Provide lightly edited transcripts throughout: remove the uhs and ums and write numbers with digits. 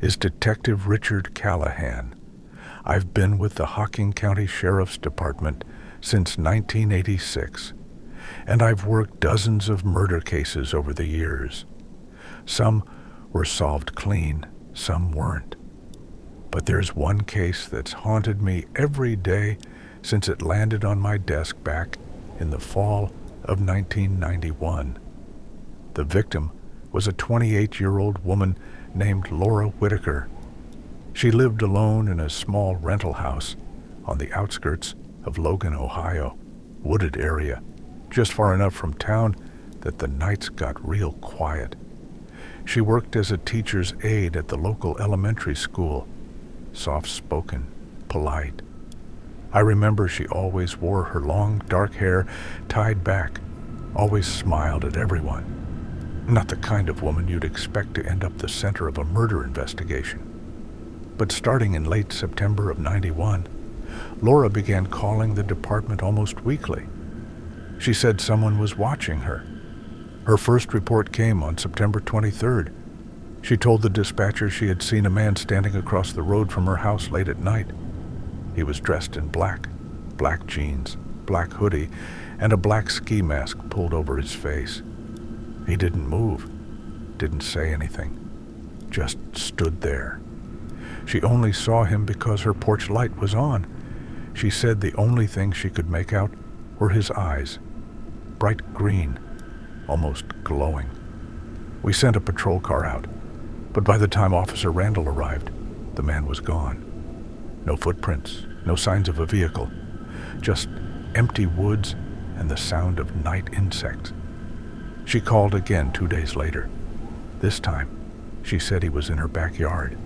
is Detective Richard Callahan. I've been with the Hocking County Sheriff's Department since 1986, and I've worked dozens of murder cases over the years. Some were solved clean, some weren't. But there's one case that's haunted me every day since it landed on my desk back in the fall of 1991. The victim was a 28-year-old woman named Laura Whitaker. She lived alone in a small rental house on the outskirts of Logan, Ohio, wooded area, just far enough from town that the nights got real quiet. She worked as a teacher's aide at the local elementary school, soft-spoken, polite. I remember she always wore her long, dark hair tied back, always smiled at everyone. Not the kind of woman you'd expect to end up the center of a murder investigation. But starting in late September of '91, Laura began calling the department almost weekly. She said someone was watching her. Her first report came on September 23rd. She told the dispatcher she had seen a man standing across the road from her house late at night. He was dressed in black jeans, black hoodie, and a black ski mask pulled over his face. He didn't move, didn't say anything, just stood there. She only saw him because her porch light was on. She said the only thing she could make out were his eyes, bright green, almost glowing. We sent a patrol car out, but by the time Officer Randall arrived, the man was gone. No footprints, no signs of a vehicle, just empty woods and the sound of night insects. She called again 2 days later. This time, she said he was in her backyard.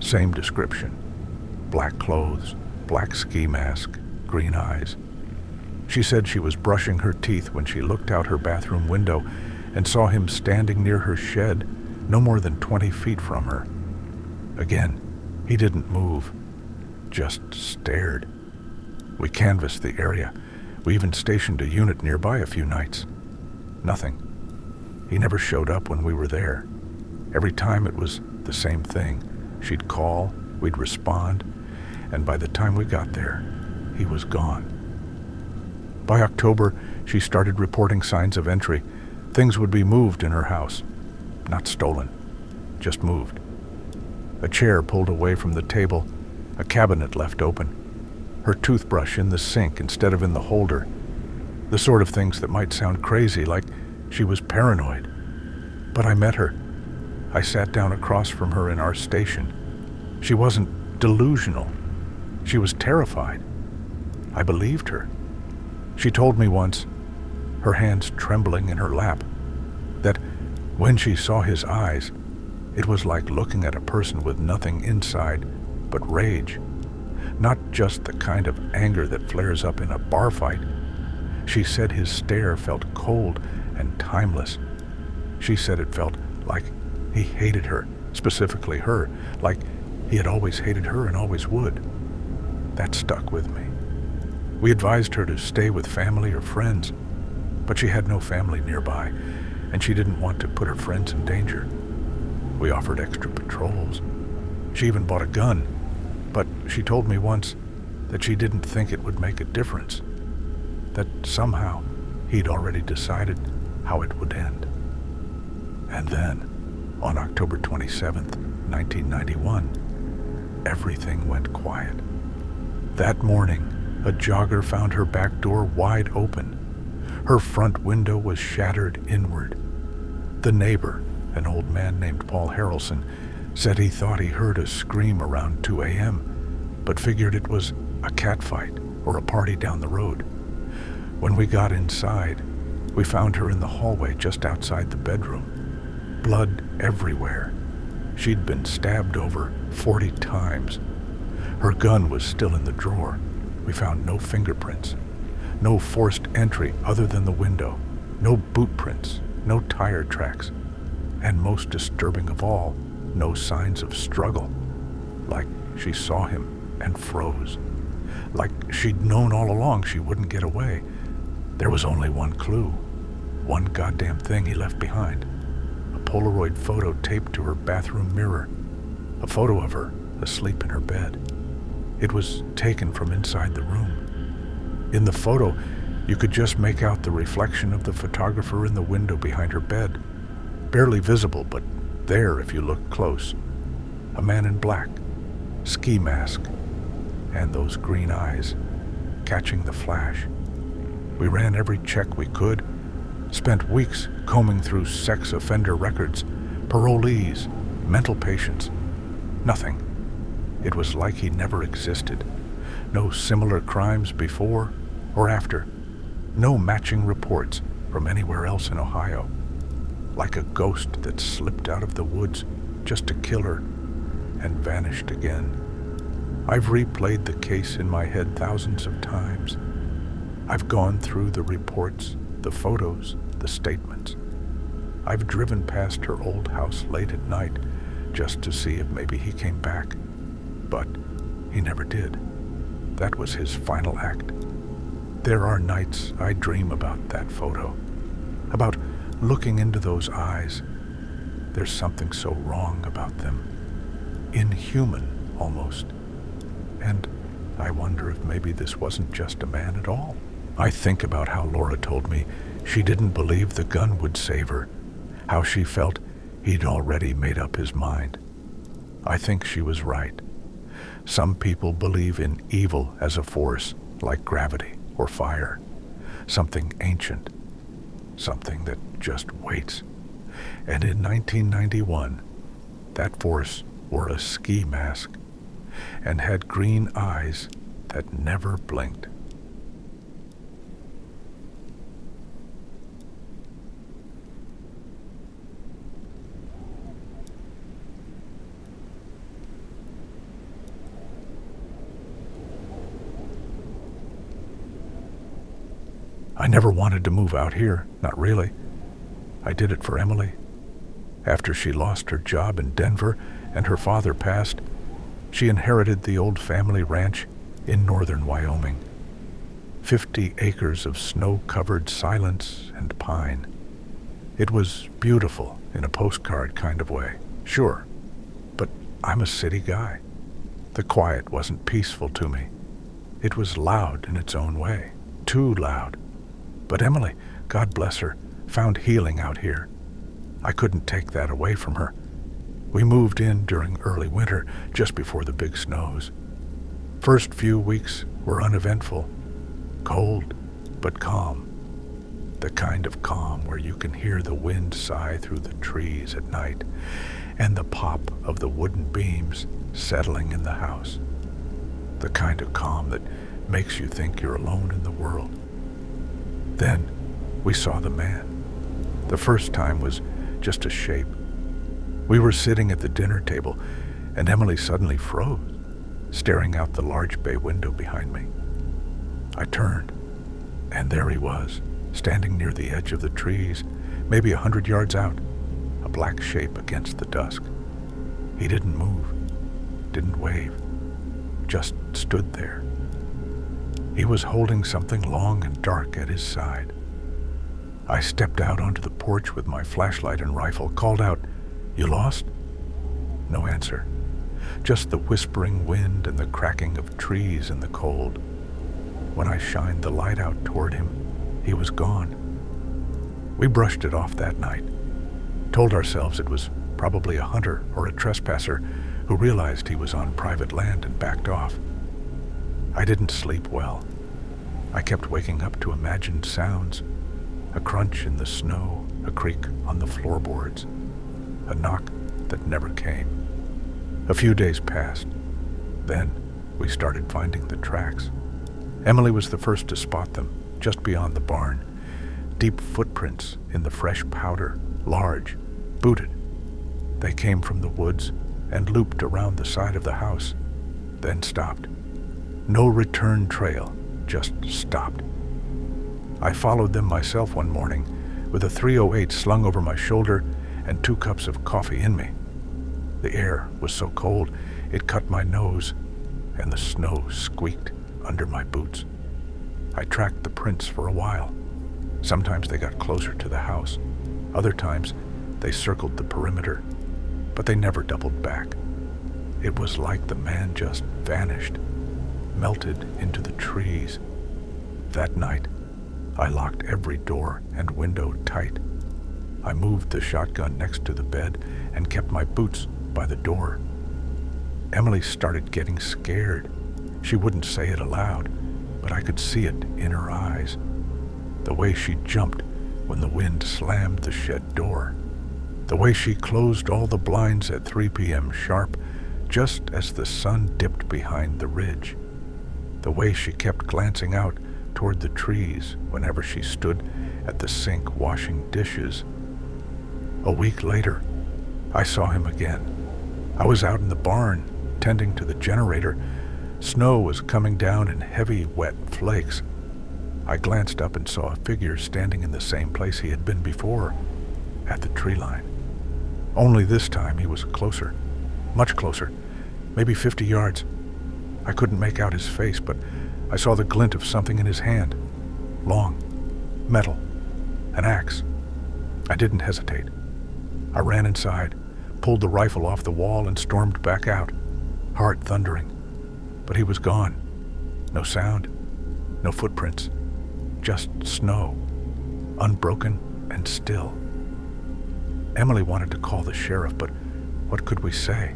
Same description. Black clothes, black ski mask, green eyes. She said she was brushing her teeth when she looked out her bathroom window and saw him standing near her shed, no more than 20 feet from her. Again, he didn't move, just stared. We canvassed the area. We even stationed a unit nearby a few nights. Nothing. He never showed up when we were there. Every time it was the same thing. She'd call, we'd respond, and by the time we got there, he was gone. By October, she started reporting signs of entry. Things would be moved in her house. Not stolen, just moved. A chair pulled away from the table, a cabinet left open, her toothbrush in the sink instead of in the holder. The sort of things that might sound crazy, like she was paranoid. But I met her. I sat down across from her in our station. She wasn't delusional. She was terrified. I believed her. She told me once, her hands trembling in her lap, that when she saw his eyes, it was like looking at a person with nothing inside but rage. Not just the kind of anger that flares up in a bar fight. She said his stare felt cold and timeless. She said it felt like he hated her, specifically her, like he had always hated her and always would. That stuck with me. We advised her to stay with family or friends, but she had no family nearby, and she didn't want to put her friends in danger. We offered extra patrols. She even bought a gun, but she told me once that she didn't think it would make a difference, that somehow he'd already decided how it would end. And then, on October 27th, 1991, everything went quiet. That morning, a jogger found her back door wide open. Her front window was shattered inward. The neighbor, an old man named Paul Harrelson, said he thought he heard a scream around 2 a.m., but figured it was a cat fight or a party down the road. When we got inside, we found her in the hallway just outside the bedroom. Blood everywhere. She'd been stabbed over 40 times. Her gun was still in the drawer. We found no fingerprints, no forced entry other than the window, no boot prints, no tire tracks, and most disturbing of all, no signs of struggle. Like she saw him and froze. Like she'd known all along she wouldn't get away. There was only one clue, one goddamn thing he left behind. A Polaroid photo taped to her bathroom mirror. a photo of her asleep in her bed. It was taken from inside the room. In the photo, you could just make out the reflection of the photographer in the window behind her bed. Barely visible, but there if you looked close. A man in black, ski mask, and those green eyes, catching the flash. We ran every check we could, spent weeks combing through sex offender records, parolees, mental patients. Nothing. It was like he never existed. No similar crimes before or after. No matching reports from anywhere else in Ohio. Like a ghost that slipped out of the woods just to kill her and vanished again. I've replayed the case in my head thousands of times. I've gone through the reports, the photos, the statements. I've driven past her old house late at night just to see if maybe he came back. But he never did. That was his final act. There are nights I dream about that photo, about looking into those eyes. There's something so wrong about them, inhuman almost. And I wonder if maybe this wasn't just a man at all. I think about how Laura told me she didn't believe the gun would save her, how she felt he'd already made up his mind. I think she was right. Some people believe in evil as a force, like gravity or fire, something ancient, something that just waits. And in 1991, that force wore a ski mask and had green eyes that never blinked. I never wanted to move out here, not really. I did it for Emily. After she lost her job in Denver and her father passed, she inherited the old family ranch in northern Wyoming. 50 acres of snow-covered silence and pine. It was beautiful in a postcard kind of way, sure, but I'm a city guy. The quiet wasn't peaceful to me. It was loud in its own way, too loud. But Emily, God bless her, found healing out here. I couldn't take that away from her. We moved in during early winter, just before the big snows. First few weeks were uneventful, cold but calm. The kind of calm where you can hear the wind sigh through the trees at night and the pop of the wooden beams settling in the house. The kind of calm that makes you think you're alone in the world. Then we saw the man. The first time was just a shape. We were sitting at the dinner table, and Emily suddenly froze, staring out the large bay window behind me. I turned, and there he was, standing near the edge of the trees, maybe 100 yards out, a black shape against the dusk. He didn't move, didn't wave, just stood there. He was holding something long and dark at his side. I stepped out onto the porch with my flashlight and rifle, called out, "You lost?" No answer. Just the whispering wind and the cracking of trees in the cold. When I shined the light out toward him, he was gone. We brushed it off that night, told ourselves it was probably a hunter or a trespasser who realized he was on private land and backed off. I didn't sleep well. I kept waking up to imagined sounds, a crunch in the snow, a creak on the floorboards, a knock that never came. A few days passed. Then we started finding the tracks. Emily was the first to spot them, just beyond the barn. Deep footprints in the fresh powder, large, booted. They came from the woods and looped around the side of the house, then stopped. No return trail, just stopped. I followed them myself one morning with a .308 slung over my shoulder and 2 cups of coffee in me. The air was so cold it cut my nose, and the snow squeaked under my boots. I tracked the prints for a while. Sometimes they got closer to the house. Other times they circled the perimeter, but they never doubled back. It was like the man just vanished, melted into the trees. That night, I locked every door and window tight. I moved the shotgun next to the bed and kept my boots by the door. Emily started getting scared. She wouldn't say it aloud, but I could see it in her eyes. The way she jumped when the wind slammed the shed door. The way she closed all the blinds at 3 p.m. sharp, just as the sun dipped behind the ridge. The way she kept glancing out toward the trees whenever she stood at the sink washing dishes. A week later, I saw him again. I was out in the barn, tending to the generator. Snow was coming down in heavy, wet flakes. I glanced up and saw a figure standing in the same place he had been before, at the tree line. Only this time he was closer, much closer, maybe 50 yards. I couldn't make out his face, but I saw the glint of something in his hand. Long, metal, an axe. I didn't hesitate. I ran inside, pulled the rifle off the wall, and stormed back out, heart thundering. But he was gone. No sound, no footprints, just snow, unbroken and still. Emily wanted to call the sheriff, but what could we say?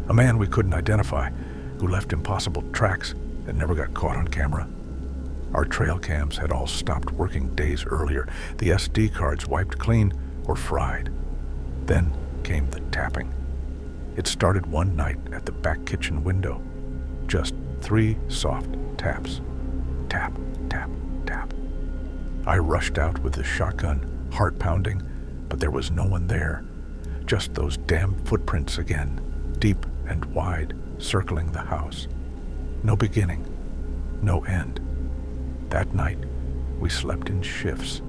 A man we couldn't identify, who left impossible tracks that never got caught on camera. Our trail cams had all stopped working days earlier, the SD cards wiped clean or fried. Then came the tapping. It started one night at the back kitchen window. Just 3 soft taps. Tap, tap, tap. I rushed out with the shotgun, heart pounding, but there was no one there. Just those damn footprints again, deep and wide, circling the house. No beginning, no end. That night, we slept in shifts.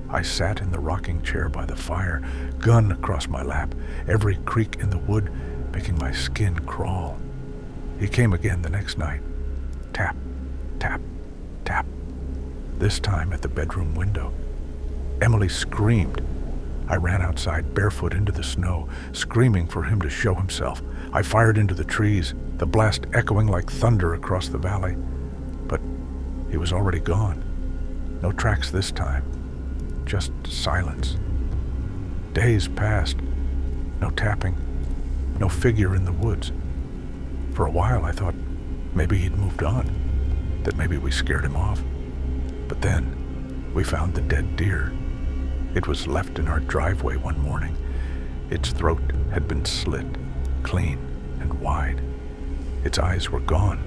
I sat in the rocking chair by the fire, gun across my lap, every creak in the wood making my skin crawl. He came again the next night. Tap, tap, tap. This time at the bedroom window. Emily screamed. I ran outside barefoot into the snow, screaming for him to show himself. I fired into the trees, the blast echoing like thunder across the valley. But he was already gone. No tracks this time, just silence. Days passed, no tapping, no figure in the woods. For a while I thought maybe he'd moved on, that maybe we scared him off. But then we found the dead deer. It was left in our driveway one morning. Its throat had been slit, clean and wide. Its eyes were gone.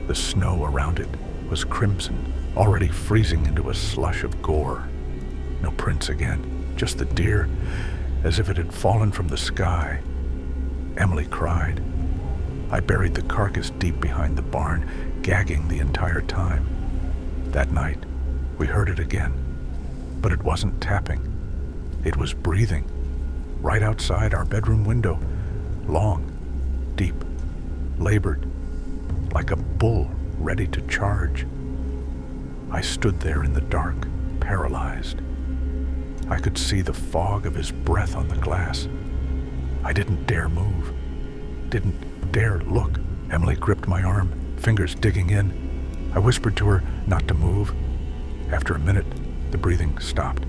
The snow around it was crimson, already freezing into a slush of gore. No prints again, just the deer, as if it had fallen from the sky. Emily cried. I buried the carcass deep behind the barn, gagging the entire time. That night, we heard it again. But it wasn't tapping. It was breathing, right outside our bedroom window, long, deep, labored, like a bull ready to charge. I stood there in the dark, paralyzed. I could see the fog of his breath on the glass. I didn't dare move, didn't dare look. Emily gripped my arm, fingers digging in. I whispered to her not to move. After a minute, the breathing stopped.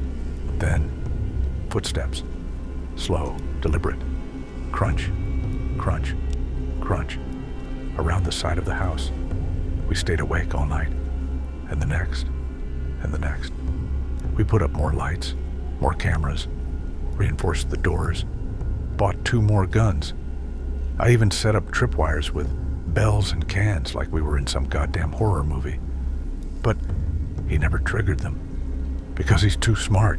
Then, footsteps. Slow, deliberate. Crunch, crunch, crunch. Around the side of the house. We stayed awake all night. And the next, and the next. We put up more lights, more cameras, reinforced the doors, bought 2 more guns. I even set up tripwires with bells and cans like we were in some goddamn horror movie. But he never triggered them. Because he's too smart,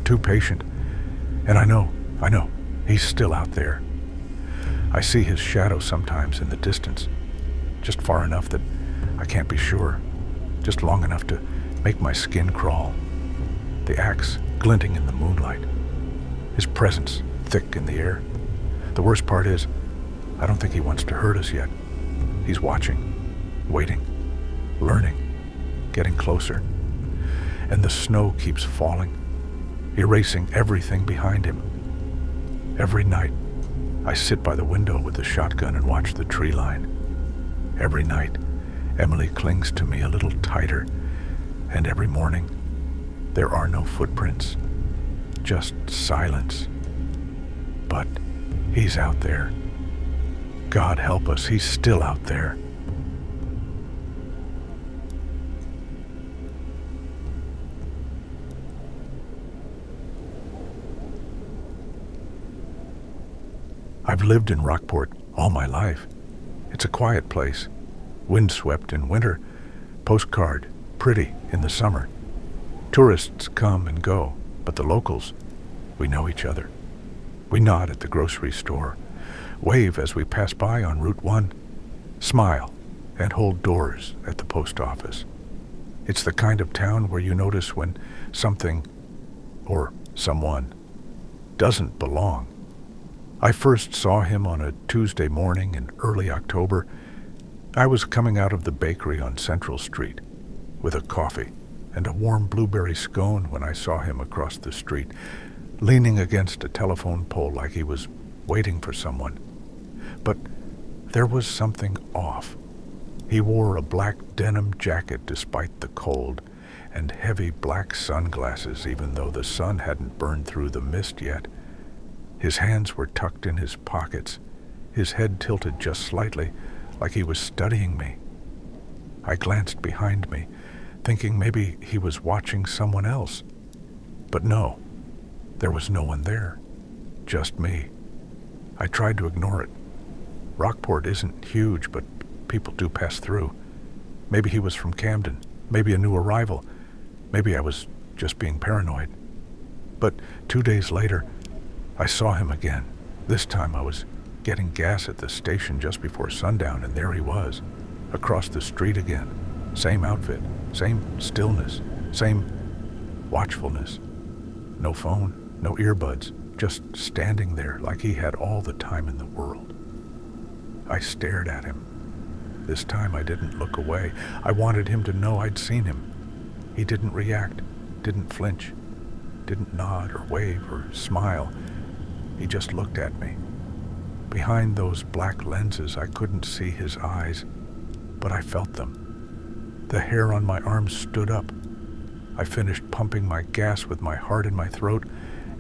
too patient. And I know, he's still out there. I see his shadow sometimes in the distance, just far enough that I can't be sure, just long enough to make my skin crawl. The axe glinting in the moonlight, his presence thick in the air. The worst part is, I don't think he wants to hurt us yet. He's watching, waiting, learning, getting closer. And the snow keeps falling, erasing everything behind him. Every night, I sit by the window with the shotgun and watch the tree line. Every night, Emily clings to me a little tighter, and every morning, there are no footprints, just silence. But he's out there. God help us, he's still out there. I've lived in Rockport all my life. It's a quiet place, windswept in winter, postcard, pretty in the summer. Tourists come and go, but the locals, we know each other. We nod at the grocery store, wave as we pass by on Route 1, smile, and hold doors at the post office. It's the kind of town where you notice when something, or someone, doesn't belong. I first saw him on a Tuesday morning in early October. I was coming out of the bakery on Central Street with a coffee and a warm blueberry scone when I saw him across the street, leaning against a telephone pole like he was waiting for someone. But there was something off. He wore a black denim jacket despite the cold, and heavy black sunglasses even though the sun hadn't burned through the mist yet. His hands were tucked in his pockets, his head tilted just slightly, like he was studying me. I glanced behind me, thinking maybe he was watching someone else. But no, there was no one there, just me. I tried to ignore it. Rockport isn't huge, but people do pass through. Maybe he was from Camden, maybe a new arrival, maybe I was just being paranoid. But 2 days later, I saw him again. This time I was getting gas at the station just before sundown, and there he was, across the street again. Same outfit, same stillness, same watchfulness. No phone, no earbuds, just standing there like he had all the time in the world. I stared at him. This time I didn't look away. I wanted him to know I'd seen him. He didn't react, didn't flinch, didn't nod or wave or smile. He just looked at me. Behind those black lenses, I couldn't see his eyes, but I felt them. The hair on my arms stood up. I finished pumping my gas with my heart in my throat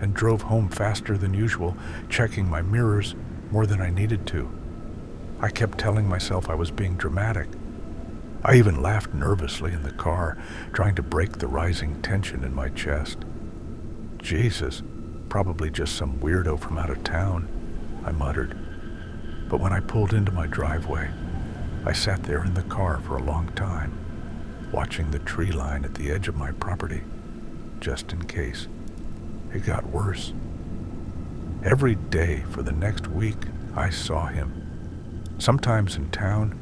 and drove home faster than usual, checking my mirrors more than I needed to. I kept telling myself I was being dramatic. I even laughed nervously in the car, trying to break the rising tension in my chest. Jesus, probably just some weirdo from out of town, I muttered. But when I pulled into my driveway, I sat there in the car for a long time, watching the tree line at the edge of my property, just in case. It got worse. Every day for the next week, I saw him. Sometimes in town,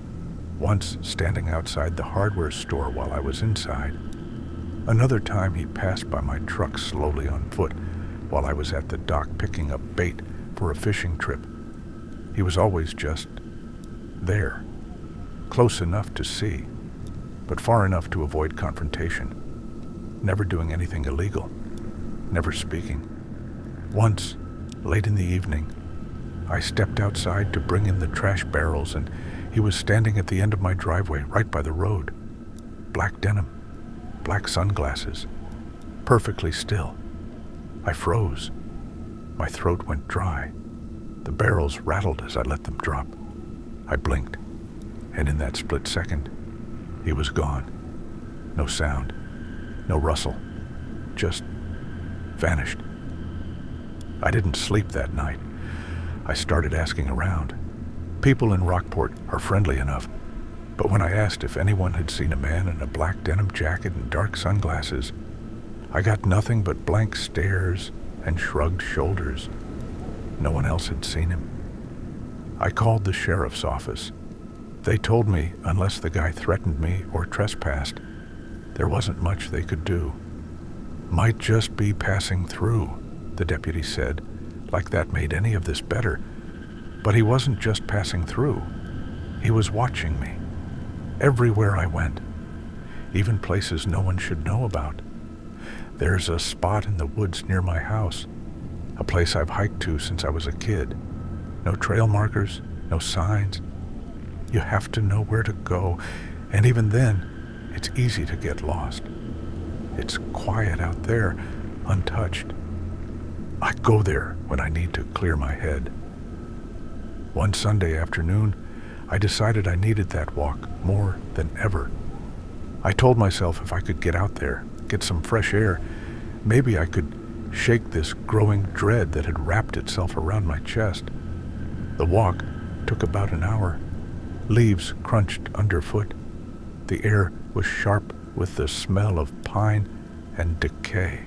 once standing outside the hardware store while I was inside. Another time he passed by my truck slowly on foot while I was at the dock picking up bait for a fishing trip. He was always just there, close enough to see, but far enough to avoid confrontation, never doing anything illegal, never speaking. Once, late in the evening, I stepped outside to bring in the trash barrels, and he was standing at the end of my driveway, right by the road. Black denim, black sunglasses, perfectly still. I froze. My throat went dry. The barrels rattled as I let them drop. I blinked, and in that split second, he was gone. No sound, no rustle, just vanished. I didn't sleep that night. I started asking around. People in Rockport are friendly enough, but when I asked if anyone had seen a man in a black denim jacket and dark sunglasses, I got nothing but blank stares and shrugged shoulders. No one else had seen him. I called the sheriff's office. They told me unless the guy threatened me or trespassed, there wasn't much they could do. Might just be passing through, the deputy said, like that made any of this better. But he wasn't just passing through. He was watching me. Everywhere I went. Even places no one should know about. There's a spot in the woods near my house, a place I've hiked to since I was a kid. No trail markers, no signs. You have to know where to go, and even then, it's easy to get lost. It's quiet out there, untouched. I go there when I need to clear my head. One Sunday afternoon, I decided I needed that walk more than ever. I told myself if I could get out there, get some fresh air, maybe I could shake this growing dread that had wrapped itself around my chest. The walk took about an hour. Leaves crunched underfoot. The air was sharp with the smell of pine and decay.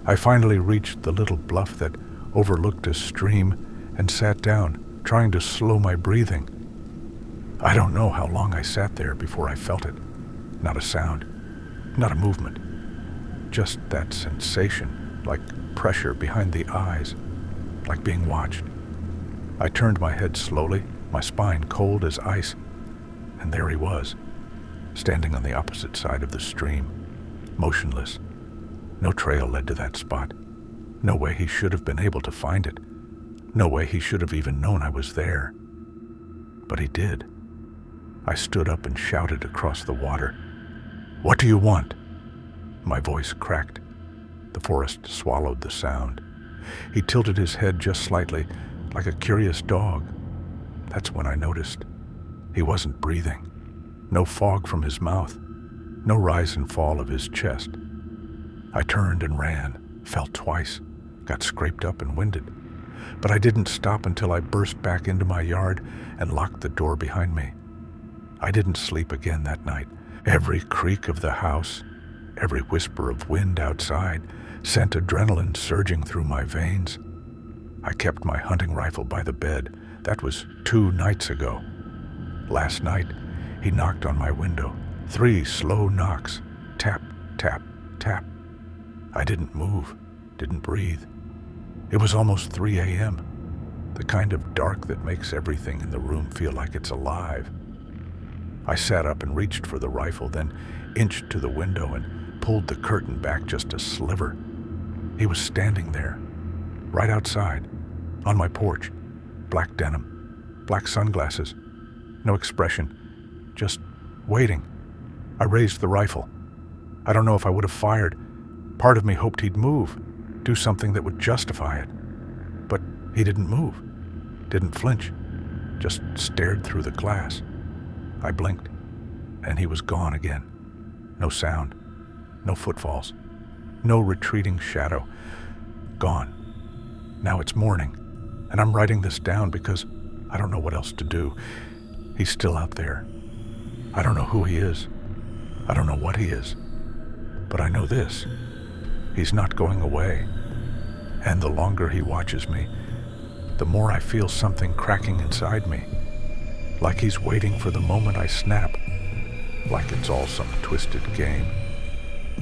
I finally reached the little bluff that overlooked a stream and sat down, trying to slow my breathing. I don't know how long I sat there before I felt it. Not a sound, not a movement. Just that sensation, like pressure behind the eyes, like being watched. I turned my head slowly, my spine cold as ice, and there he was, standing on the opposite side of the stream, motionless. No trail led to that spot. No way he should have been able to find it. No way he should have even known I was there. But he did. I stood up and shouted across the water, "What do you want?" My voice cracked. The forest swallowed the sound. He tilted his head just slightly, like a curious dog. That's when I noticed. He wasn't breathing. No fog from his mouth. No rise and fall of his chest. I turned and ran, fell twice, got scraped up and winded. But I didn't stop until I burst back into my yard and locked the door behind me. I didn't sleep again that night. Every creak of the house, every whisper of wind outside sent adrenaline surging through my veins. I kept my hunting rifle by the bed. That was 2 nights ago. Last night, he knocked on my window. 3 slow knocks. Tap, tap, tap. I didn't move, didn't breathe. It was almost 3 a.m., the kind of dark that makes everything in the room feel like it's alive. I sat up and reached for the rifle, then inched to the window and pulled the curtain back just a sliver. He was standing there, right outside, on my porch. Black denim, black sunglasses, no expression, just waiting. I raised the rifle. I don't know if I would have fired. Part of me hoped he'd move, do something that would justify it. But he didn't move, didn't flinch, just stared through the glass. I blinked, and he was gone again. No sound, no footfalls, no retreating shadow. Gone. Now it's morning, and I'm writing this down because I don't know what else to do. He's still out there. I don't know who he is. I don't know what he is. But I know this. He's not going away. And the longer he watches me, the more I feel something cracking inside me. Like he's waiting for the moment I snap. Like it's all some twisted game.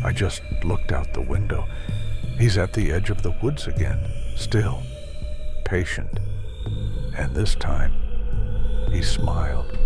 I just looked out the window. He's at the edge of the woods again, still, patient. And this time, he smiled.